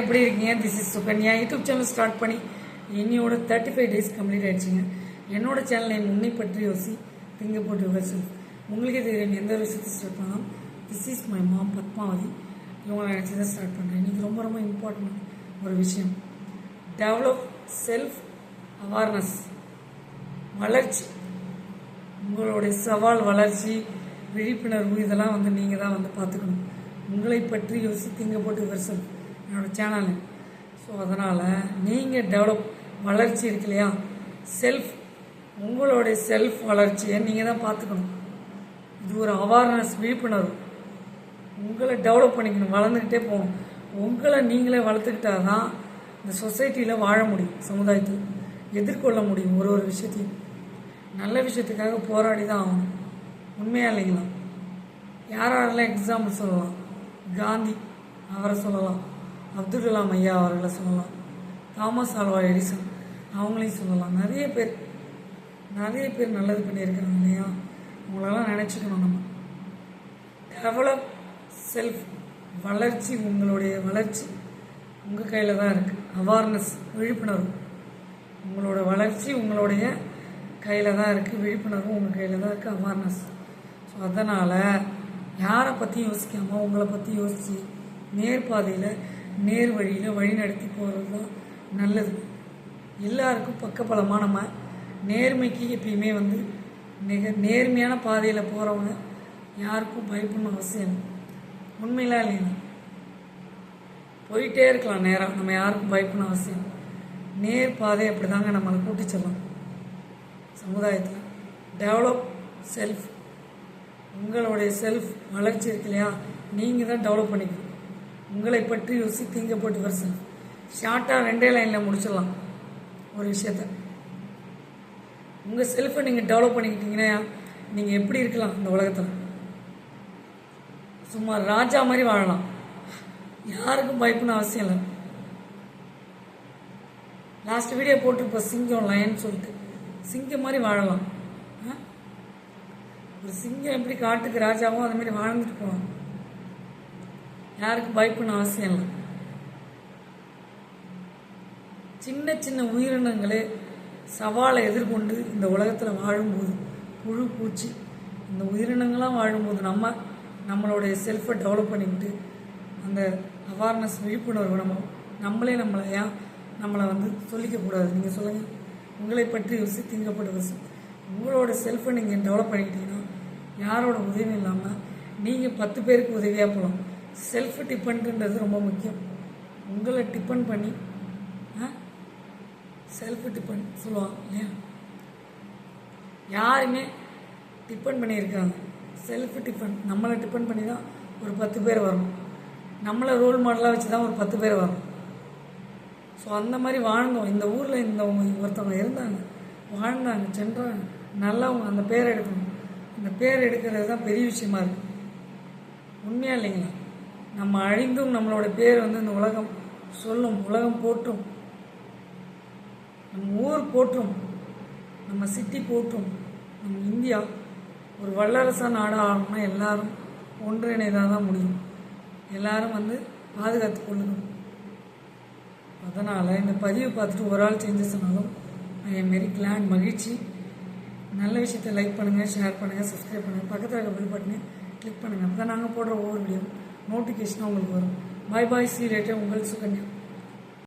எப்படி இருக்கீங்க? This is Sukanya. YouTube channel start பண்ணி என்னையோட 35 டேஸ் கம்ப்ளீட் ஆயிடுச்சுங்க. என்னோட சேனல் என் உன்னை பற்றி யோசி திங்க போட்டு யுவர் உங்களுக்கே தெரியும் எந்த ஒரு விஷயத்தை ஸ்டார்ட் பண்ணலாம். This is my mom Padmavathi. இவங்களை நினச்சி தான் ஸ்டார்ட் பண்ணுறேன். இன்றைக்கி ரொம்ப ரொம்ப இம்பார்ட்டன்ட் ஒரு விஷயம், டெவலப் செல்ஃப் அவேர்னஸ், வளர்ச்சி. உங்களுடைய சவால், வளர்ச்சி, விழிப்புணர்வு இதெல்லாம் நீங்கள் தான் பார்த்துக்கணும். உங்களை பற்றி யோசி திங்க போட்டு யுவர் என்னோடய சேனலு. ஸோ அதனால் நீங்கள் டெவலப் வளர்ச்சி இருக்கு இல்லையா, செல்ஃப், உங்களுடைய செல்ஃப் வளர்ச்சியை நீங்கள் தான் பார்த்துக்கணும். இது ஒரு அவேர்னஸ், விழிப்புணர்வு. உங்களை டெவலப் பண்ணிக்கணும், வளர்ந்துக்கிட்டே போகணும். உங்களை நீங்களே வளர்த்துக்கிட்டா தான் இந்த சொசைட்டியில் வாழ முடியும், சமுதாயத்தில் எதிர்கொள்ள முடியும். ஒரு ஒரு விஷயத்தையும் நல்ல விஷயத்துக்காக போராடி தான் ஆகணும். உண்மையாக இல்லைங்களா? யாரெல்லாம் எக்ஸாம்பிள் சொல்லலாம்? காந்தி அவரை சொல்லலாம், அப்துல் கலாம் ஐயா அவர்களை சொல்லலாம், தாமஸ் ஆல்வா எடிசன் அவங்களையும் சொல்லலாம். நிறைய பேர் நல்லது பண்ணியிருக்கிறாங்க இல்லையா? உங்களெல்லாம் நினச்சிக்கணும். நம்ம டெவலப் செல்ஃப், வளர்ச்சி, உங்களுடைய வளர்ச்சி உங்கள் கையில் தான் இருக்குது. அவேர்னஸ், விழிப்புணர்வு, உங்களோட வளர்ச்சி உங்களுடைய கையில் தான் இருக்குது. விழிப்புணர்வு உங்கள் கையில் தான் இருக்குது, அவேர்னஸ். ஸோ அதனால் யாரை பற்றியும் யோசிக்காமல் உங்களை பற்றி யோசித்து நேர்பாதையில், நேர் வழியில் வழி நடத்தி போகிறது தான் நல்லது. எல்லாருக்கும் பக்கபலமாக நம்ம நேர்மைக்கு எப்பயுமே நேர்மையான பாதையில் போகிறவங்க யாருக்கும் பயப்படணும் அவசியம். உண்மையிலாம் இல்லைங்க, போயிட்டே இருக்கலாம் நேராக, நம்ம யாருக்கும் பயப்படணும் அவசியம். நேர் பாதை அப்படி தாங்க நம்மளை கூட்டி செல்லலாம் சமுதாயத்தில். டெவலப் செல்ஃப், உங்களுடைய செல்ஃப் வளர்ச்சி இருக்கு இல்லையா, நீங்கள் தான் டெவலப் பண்ணிக்கணும். உங்களை பற்றி யோசி திங்க போட்டு யுவர் செல்ஃப். ஷார்ட்டாக 2 லைனில் முடிச்சிடலாம் ஒரு விஷயத்த. உங்கள் செல்ஃபை நீங்கள் டெவலப் பண்ணிக்கிட்டீங்கன்னா நீங்கள் எப்படி இருக்கலாம் இந்த உலகத்தில்? சும்மா ராஜா மாதிரி வாழலாம், யாருக்கும் பயப்படணும் அவசியம் இல்லை. லாஸ்ட் வீடியோ போட்டிருப்போம் சிங்கம் லயன் சொல்லிட்டு. சிங்கம் மாதிரி வாழலாம். ஒரு சிங்கம் எப்படி காட்டுக்கு ராஜாவோ அது மாதிரி வாழ்ந்துட்டு போகலாம், யாருக்கும் பயப்படணும் அவசியம் இல்லை. சின்ன சின்ன உயிரினங்களே சவாலை எதிர்கொண்டு இந்த உலகத்தில் வாழும்போது, புழு பூச்சி இந்த உயிரினங்களாம் வாழும்போது நம்மளுடைய செல்ஃபை டெவலப் பண்ணிக்கிட்டு அந்த அவேர்னஸ், விழிப்புணர்வு நம்மளே நம்மளை சொல்லிக்கக்கூடாது. நீங்கள் சொல்லுங்கள், உங்களை பற்றி யோசி திங்கப்பட்ட உங்களோட செல்ஃபை நீங்கள் டெவலப் பண்ணிக்கிட்டீங்கன்னா யாரோட உதவியும் இல்லாமல் நீங்கள் 10 பேருக்கு உதவியாக போகலாம். செல்ஃப் டிபெண்ட்ன்றது ரொம்ப முக்கியம். உங்களை டிபெண்ட் பண்ணி செல்ஃப் டிபெண்ட் சொல்லுவாங்க இல்லையா, யாருமே டிபெண்ட் பண்ணியிருக்காங்க. செல்ஃப் டிபெண்ட், நம்மளை டிபெண்ட் பண்ணி தான் ஒரு 10 பேர் வரணும். நம்மளை ரோல் மாடலாக வச்சு தான் ஒரு 10 பேர் வரணும். ஸோ அந்த மாதிரி வாழ்ந்தோம். இந்த ஊரில் ஒருத்தவங்க இருந்தாங்க, வாழ்ந்தாங்க, சென்றாங்க, நல்லவங்க. அந்த பேரை எடுக்கணும். இந்த பேர் எடுக்கிறது தான் பெரிய விஷயமா இருக்குது. உண்மையாக இல்லைங்களா? நம்ம அழிந்தும் நம்மளோட பேர் இந்த உலகம் சொல்லும், உலகம் போற்றும், நம்ம ஊர் போற்றும், நம்ம சிட்டி போற்றும். நம்ம இந்தியா ஒரு வல்லரசாக நாடாக ஆகணும்னா எல்லாரும் ஒன்றிணைதாக தான் முடியும். எல்லாரும் பாதுகாத்து கொள்ளணும். அதனால் இந்த பதிவை பார்த்துட்டு ஒரு ஆள் செஞ்சு சொன்னாலும் ஐ எம் வெரி கிளாட், மகிழ்ச்சி. நல்ல விஷயத்தை லைக் பண்ணுங்கள், ஷேர் பண்ணுங்கள், சப்ஸ்கிரைப் பண்ணுங்கள், பக்கத்தில் இருக்க பெல் பட்டனை கிளிக் பண்ணுங்கள். அப்போ தான் நாங்கள் போடுற ஒவ்வொரு வீடியோ நோட்டிஃபிகேஷனாக உங்களுக்கு வரும். பாய் பாய், சீ லேட்டர், உங்கள் சுகன்யா.